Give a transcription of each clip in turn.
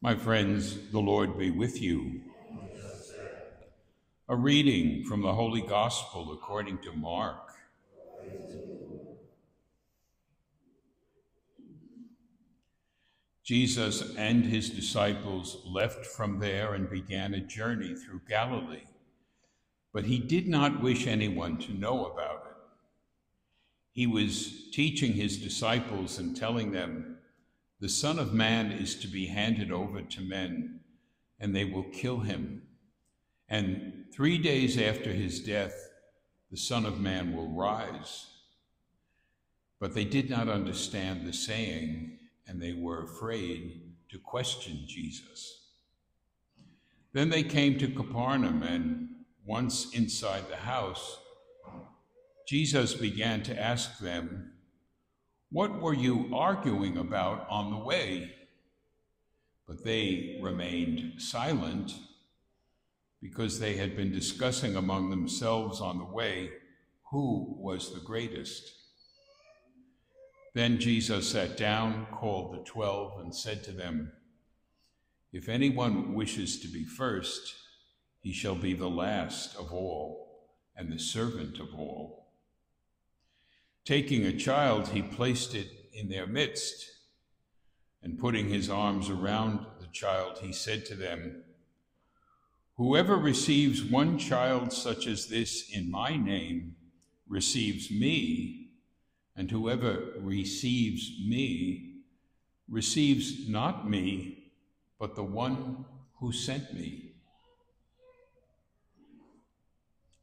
My friends, the Lord be with you. A reading from the Holy Gospel according to Mark. Jesus and his disciples left from there and began a journey through Galilee, but he did not wish anyone to know about it. He was teaching his disciples and telling them, "The Son of Man is to be handed over to men, and they will kill him. And 3 days after his death, the Son of Man will rise." But they did not understand the saying, and they were afraid to question Jesus. Then they came to Capernaum, and once inside the house, Jesus began to ask them, "What were you arguing about on the way?" But they remained silent because they had been discussing among themselves on the way who was the greatest. Then Jesus sat down, called the 12, and said to them, "If anyone wishes to be first, he shall be the last of all and the servant of all." Taking a child, he placed it in their midst, and putting his arms around the child, he said to them, "Whoever receives one child such as this in my name receives me, and whoever receives me receives not me, but the one who sent me."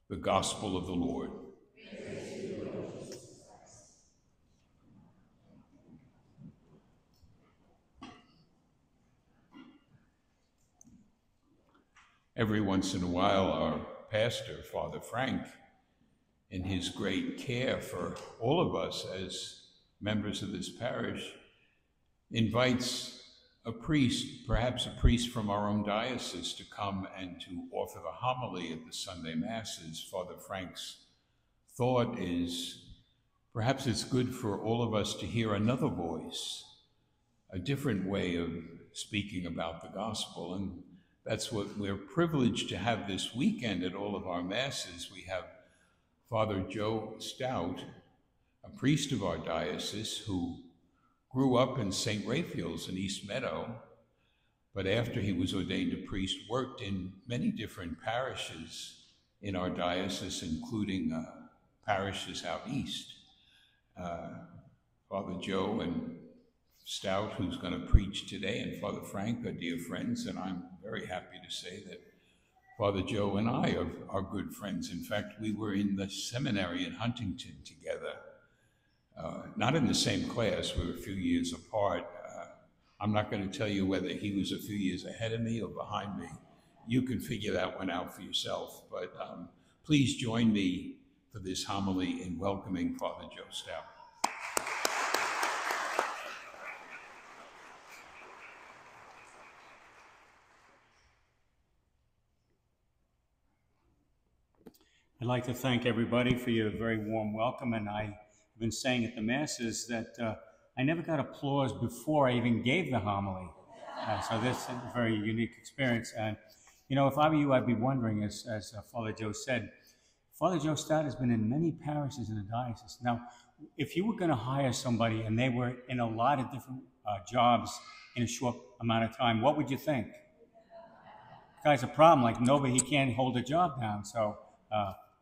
The Gospel of the Lord. Every once in a while, our pastor, Father Frank, in his great care for all of us as members of this parish, invites a priest, perhaps a priest from our own diocese, to come and to offer the homily at the Sunday Masses. Father Frank's thought is, perhaps it's good for all of us to hear another voice, a different way of speaking about the gospel. And that's what we're privileged to have this weekend at all of our Masses. We have Father Joe Stout, a priest of our diocese who grew up in St. Raphael's in East Meadow, but after he was ordained a priest, worked in many different parishes in our diocese, including parishes out east. Father Joe and Stout, who's going to preach today, and Father Frank are dear friends, and I'm very happy to say that Father Joe and I are good friends. In fact, we were in the seminary in Huntington together. Not in the same class, we were a few years apart. I'm not going to tell you whether he was a few years ahead of me or behind me. You can figure that one out for yourself. But please join me for this homily in welcoming Father Joe Stout. I'd like to thank everybody for your very warm welcome, and I've been saying at the Masses that I never got applause before I even gave the homily. So this is a very unique experience. And, you know, if I were you, I'd be wondering, as Father Joe said, Father Joe Stout has been in many parishes in the diocese. Now, if you were going to hire somebody and they were in a lot of different jobs in a short amount of time, what would you think? The guy's a problem, like nobody, he can't hold a job down. So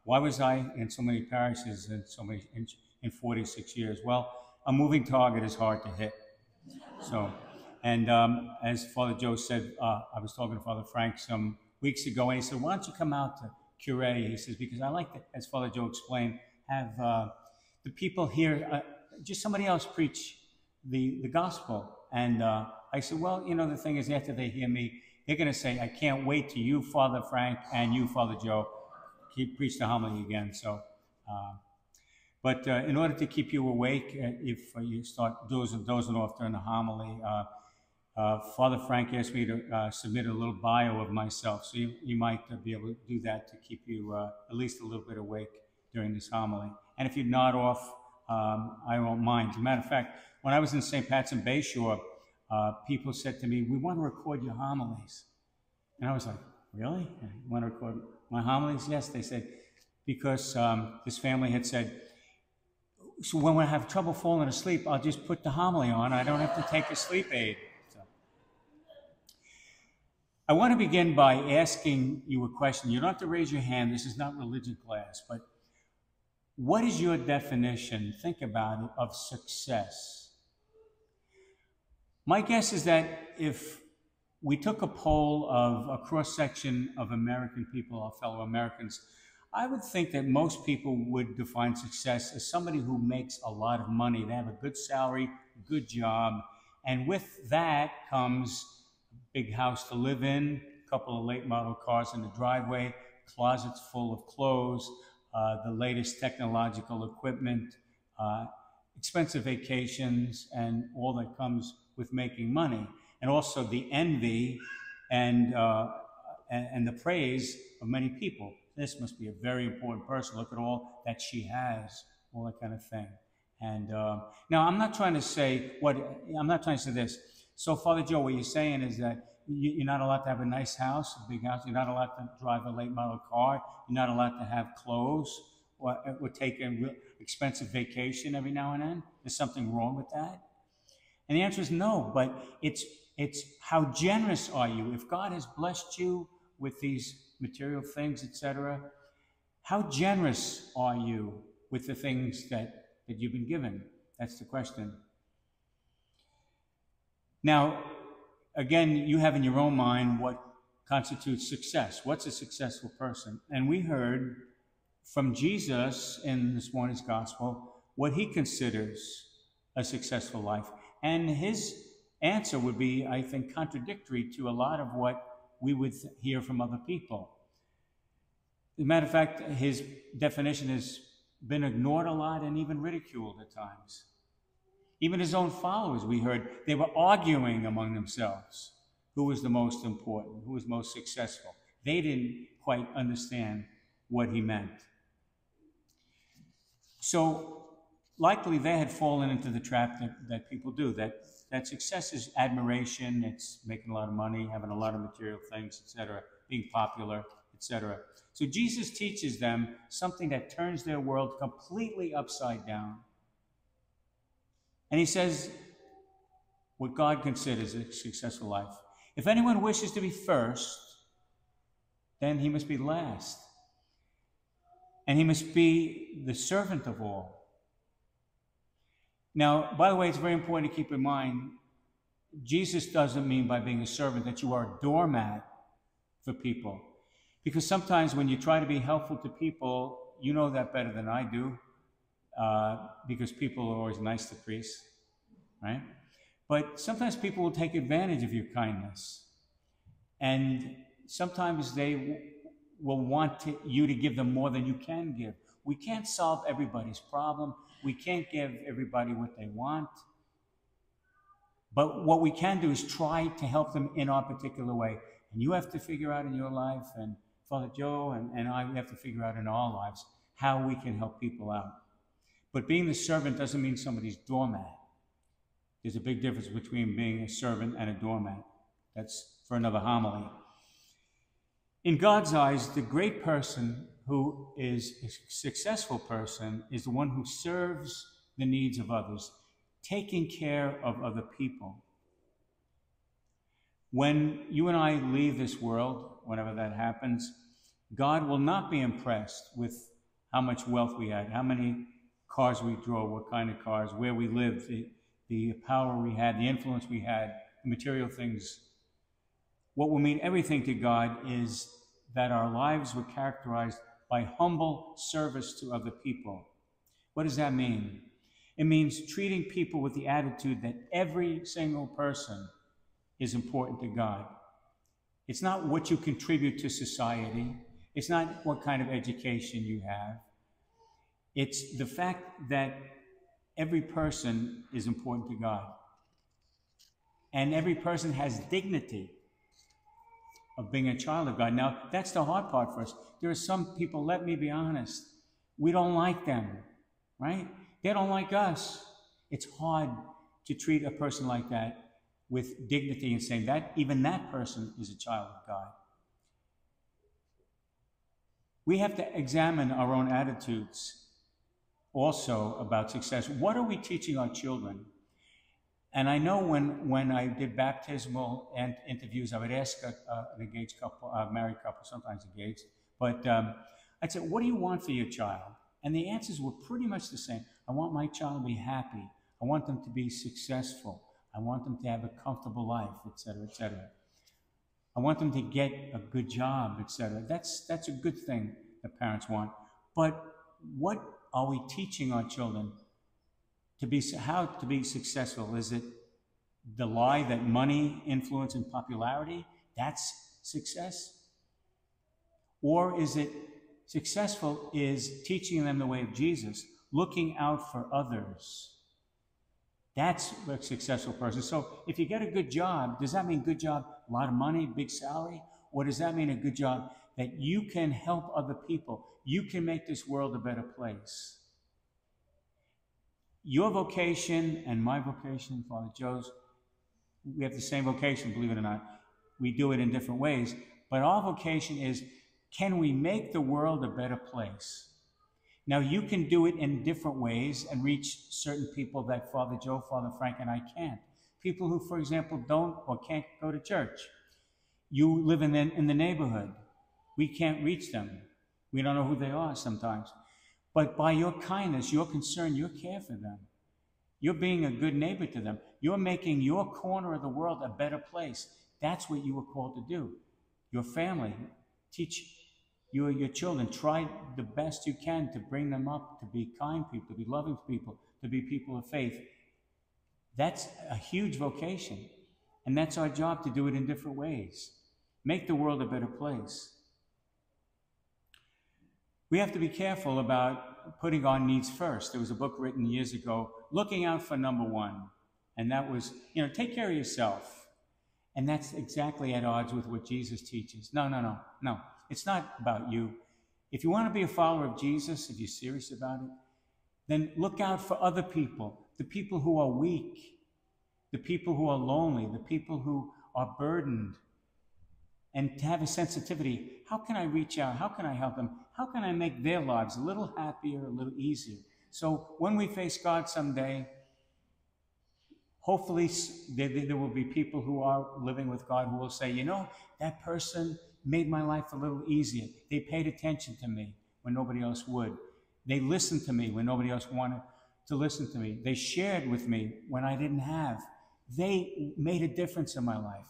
why was I in so many parishes and so many in 46 years? Well, a moving target is hard to hit. So, and as Father Joe said, I was talking to Father Frank some weeks ago, and he said, "Why don't you come out to Cure?" He says, "Because I like to, as Father Joe explained, have the people here, just somebody else preach the gospel." And I said, "Well, you know, the thing is, after they hear me, they're going to say, 'I can't wait till you, Father Frank, and you, Father Joe, preach the homily again.'" So, but in order to keep you awake, if you start dozing off during the homily, Father Frank asked me to submit a little bio of myself, so you might be able to do that to keep you at least a little bit awake during this homily. And if you nod off, I won't mind. As a matter of fact, when I was in St. Pat's in Bayshore, people said to me, "We want to record your homilies." And I was like, "Really? You want to record my homilies?" Yes, they said, because this family had said, "So when I have trouble falling asleep, I'll just put the homily on. I don't have to take a sleep aid." So, I want to begin by asking you a question. You don't have to raise your hand. This is not religion class, but what is your definition, think about it, of success? My guess is that if we took a poll of a cross-section of American people, our fellow Americans, I would think that most people would define success as somebody who makes a lot of money. They have a good salary, good job, and with that comes a big house to live in, a couple of late model cars in the driveway, closets full of clothes, the latest technological equipment, expensive vacations, and all that comes with making money. And also the envy and the praise of many people. This must be a very important person. Look at all that she has, all that kind of thing. And now I'm not trying to say this. So Father Joe, what you're saying is that you're not allowed to have a nice house, a big house. You're not allowed to drive a late model car. You're not allowed to have clothes or take a real expensive vacation every now and then. There's something wrong with that. And the answer is no, but it's how generous are you? If God has blessed you with these material things, etc., how generous are you with the things that you've been given? That's the question. Now, again, you have in your own mind what constitutes success. What's a successful person? And we heard from Jesus in this morning's gospel what he considers a successful life. And his answer would be, I think, contradictory to a lot of what we would hear from other people. As a matter of fact, his definition has been ignored a lot and even ridiculed at times. Even his own followers, we heard, they were arguing among themselves who was the most important, who was most successful. They didn't quite understand what he meant. So likely they had fallen into the trap that people do, that success is admiration, it's making a lot of money, having a lot of material things, etc., being popular, etc. So Jesus teaches them something that turns their world completely upside down. And he says what God considers a successful life. If anyone wishes to be first, then he must be last. And he must be the servant of all. Now, by the way, it's very important to keep in mind, Jesus doesn't mean by being a servant that you are a doormat for people. Because sometimes when you try to be helpful to people, you know that better than I do, because people are always nice to priests, right? But sometimes people will take advantage of your kindness. And sometimes they will want you to give them more than you can give. We can't solve everybody's problem. We can't give everybody what they want. But what we can do is try to help them in our particular way. And you have to figure out in your life, and Father Joe and I, we have to figure out in our lives how we can help people out. But being the servant doesn't mean somebody's doormat. There's a big difference between being a servant and a doormat. That's for another homily. In God's eyes, the great person who is a successful person is the one who serves the needs of others, taking care of other people. When you and I leave this world, whenever that happens, God will not be impressed with how much wealth we had, how many cars we drove, what kind of cars, where we lived, the power we had, the influence we had, the material things. What will mean everything to God is that our lives were characterized by humble service to other people. What does that mean? It means treating people with the attitude that every single person is important to God. It's not what you contribute to society. It's not what kind of education you have. It's the fact that every person is important to God. And every person has dignity of being a child of God. Now, that's the hard part for us. There are some people, let me be honest, we don't like them, right? They don't like us. It's hard to treat a person like that with dignity and saying that even that person is a child of God. We have to examine our own attitudes also about success. What are we teaching our children? And I know when I did baptismal and interviews, I would ask an engaged couple, a married couple, sometimes engaged, but I'd say, what do you want for your child? And the answers were pretty much the same. I want my child to be happy. I want them to be successful. I want them to have a comfortable life, etc., etc. I want them to get a good job, etc. That's a good thing that parents want. But what are we teaching our children to be, how to be successful? Is it the lie that money, influence, and popularity, that's success? Or is it successful is teaching them the way of Jesus, looking out for others? That's a successful person. So if you get a good job, does that mean good job, a lot of money, big salary? Or does that mean a good job that you can help other people? You can make this world a better place. Your vocation and my vocation, Father Joe's, we have the same vocation, believe it or not. We do it in different ways. But our vocation is, can we make the world a better place? Now, you can do it in different ways and reach certain people that Father Joe, Father Frank, and I can't. People who, for example, don't or can't go to church. You live in the neighborhood. We can't reach them. We don't know who they are sometimes. But by your kindness, your concern, your care for them, you're being a good neighbor to them. You're making your corner of the world a better place. That's what you were called to do. Your family, teach your children, try the best you can to bring them up to be kind people, to be loving people, to be people of faith. That's a huge vocation. And that's our job, to do it in different ways. Make the world a better place. We have to be careful about putting our needs first. There was a book written years ago, Looking Out for Number One. And that was, take care of yourself. And that's exactly at odds with what Jesus teaches. No. It's not about you. If you want to be a follower of Jesus, if you're serious about it, then look out for other people, the people who are weak, the people who are lonely, the people who are burdened, and to have a sensitivity. How can I reach out? How can I help them? How can I make their lives a little happier, a little easier? So when we face God someday, hopefully there will be people who are living with God who will say, that person made my life a little easier. They paid attention to me when nobody else would. They listened to me when nobody else wanted to listen to me. They shared with me when I didn't have. They made a difference in my life.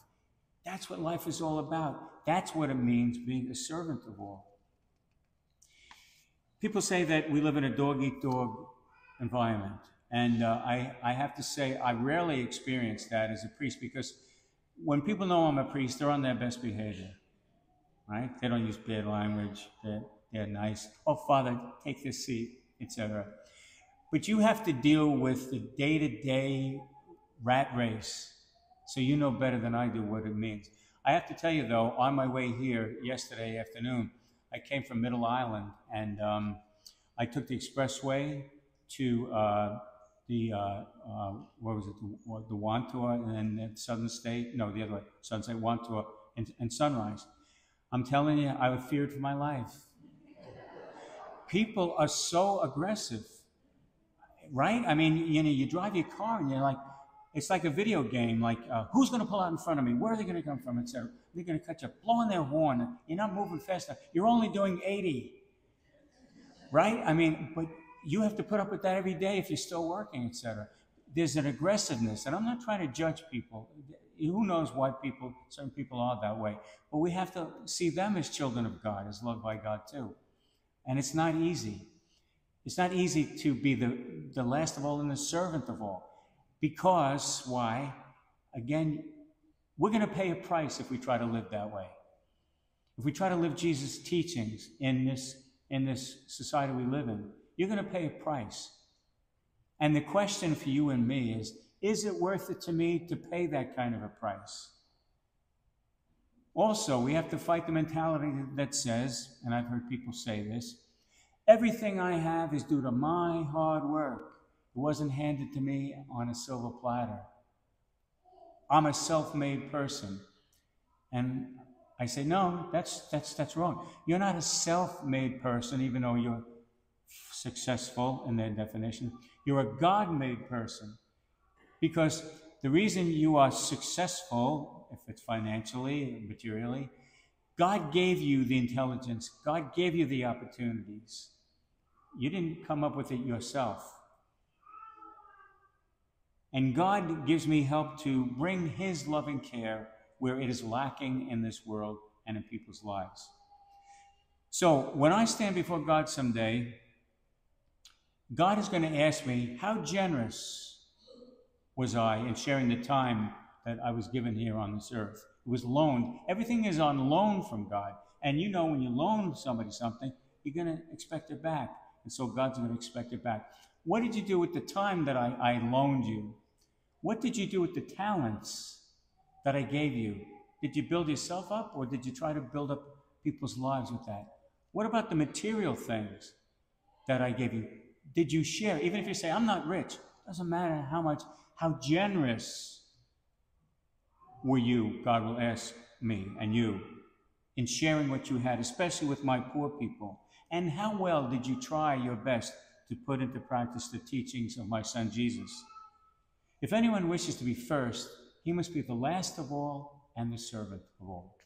That's what life is all about. That's what it means being a servant of all. People say that we live in a dog-eat-dog environment. And I have to say, I rarely experience that as a priest, because when people know I'm a priest, they're on their best behavior, right? They don't use bad language. They're nice. Oh, Father, take this seat, etc. But you have to deal with the day-to-day rat race, so you know better than I do what it means. I have to tell you, though, on my way here yesterday afternoon, I came from Middle Island, and I took the expressway to what was it, the Wantua, and then Southern State, no, the other way, Southern State, Wantua, and Sunrise. I'm telling you, I feared for my life. People are so aggressive, right? I mean, you drive your car and you're like, it's like a video game, like, who's going to pull out in front of me? Where are they going to come from, etc. They're going to cut you, blowing their horn. You're not moving fast enough. You're only doing 80, right? I mean, but you have to put up with that every day if you're still working, etc. There's an aggressiveness, and I'm not trying to judge people. Who knows why certain people are that way? But we have to see them as children of God, as loved by God too. And it's not easy. It's not easy to be the last of all and the servant of all. Because, why? Again, we're going to pay a price if we try to live that way. If we try to live Jesus' teachings in this society we live in, you're going to pay a price. And the question for you and me is it worth it to me to pay that kind of a price? Also, we have to fight the mentality that says, and I've heard people say this, everything I have is due to my hard work. It wasn't handed to me on a silver platter. I'm a self-made person. And I say, no, that's wrong. You're not a self-made person, even though you're successful in their definition. You're a God-made person. Because the reason you are successful, if it's financially, materially, God gave you the intelligence. God gave you the opportunities. You didn't come up with it yourself. And God gives me help to bring His loving care where it is lacking in this world and in people's lives. So when I stand before God someday, God is going to ask me, how generous was I in sharing the time that I was given here on this earth? It was loaned. Everything is on loan from God. And you know, when you loan somebody something, you're going to expect it back. And so God's going to expect it back. What did you do with the time that I loaned you? What did you do with the talents that I gave you? Did you build yourself up, or did you try to build up people's lives with that? What about the material things that I gave you? Did you share? Even if you say, I'm not rich, doesn't matter how much, how generous were you, God will ask me and you, in sharing what you had, especially with my poor people? And how well did you try your best to put into practice the teachings of my son Jesus? If anyone wishes to be first, he must be the last of all and the servant of all.